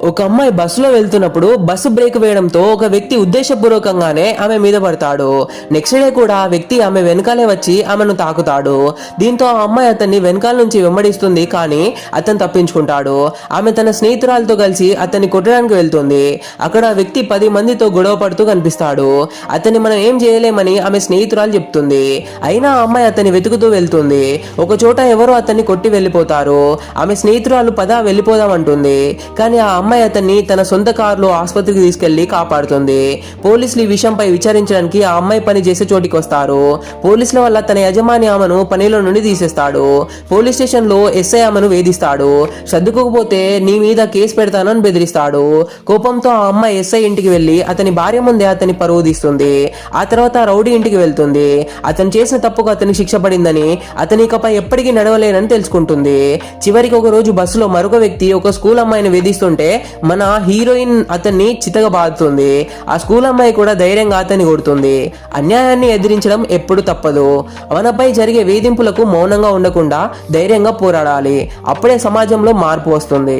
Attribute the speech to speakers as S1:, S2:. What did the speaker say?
S1: ఒక అమ్మాయి బస్సులో వెళ్తున్నప్పుడు బస్సు బ్రేక్ వేయడంతో ఒక వ్యక్తి ఉద్దేశపూర్వకంగానే ఆమె మీద పడతాడు. నెక్స్ట్ డే కూడా ఆ వ్యక్తి ఆమె వెనకాలే వచ్చి ఆమెను తాకుతాడు. దీంతో ఆ అమ్మాయి అతన్ని వెనకాల నుంచి వెంబడిస్తుంది, కానీ అతను తప్పించుకుంటాడు. ఆమె తన స్నేహితురాలతో కలిసి అతన్ని కొట్టడానికి వెళ్తుంది. అక్కడ ఆ వ్యక్తి 10 మందితో గొడవ పడుతూ కనిపిస్తాడు. అతన్ని మనం ఏం చేయలేమని ఆమె స్నేహితురాలు చెప్తుంది. అయినా ఆ అమ్మాయి అతన్ని వెతుకుతూ వెళ్తుంది. ఒక చోట ఎవరో అతన్ని కొట్టి వెళ్ళిపోతారు. ఆమె స్నేహితురాలు పదా వెళ్ళిపోదాం అంటుంది, కానీ ఆ అమ్మాయి అతన్ని తన సొంత కారులో ఆసుపత్రికి తీసుకెళ్లి కాపాడుతుంది. పోలీసులు ఈ విషయంపై విచారించడానికి ఆ అమ్మాయి పని చేసే చోటికి వస్తారు. పోలీసుల వల్ల తన యజమాని ఆమెను పనిలో నుండి తీసేస్తాడు. పోలీస్ స్టేషన్ లో ఎస్ఐ ఆమెను వేధిస్తాడు. సర్దుకోకపోతే నీ మీద కేసు పెడతానని బెదిరిస్తాడు. కోపంతో ఆ అమ్మాయి ఎస్ఐ ఇంటికి వెళ్లి అతని భార్య ముందే అతని పరువు తీస్తుంది. ఆ తర్వాత రౌడీ ఇంటికి వెళ్తుంది. అతను చేసిన తప్పుకు అతనికి శిక్ష పడిందని, అతని ఇకపై ఎప్పటికీ నడవలేనని తెలుసుకుంటుంది. చివరికి ఒక రోజు బస్సులో మరొక వ్యక్తి ఒక స్కూల్ అమ్మాయిని వేధిస్తుంటే మన హీరోయిన్ అతన్ని చితగా బాదుతుంది. ఆ స్కూల్ అమ్మాయి కూడా ధైర్యంగా అతన్ని కొడుతుంది. అన్యాయాన్ని ఎదిరించడం ఎప్పుడు తప్పదు. మనపై జరిగే వేధింపులకు మౌనంగా ఉండకుండా ధైర్యంగా పోరాడాలి. అప్పుడే సమాజంలో మార్పు వస్తుంది.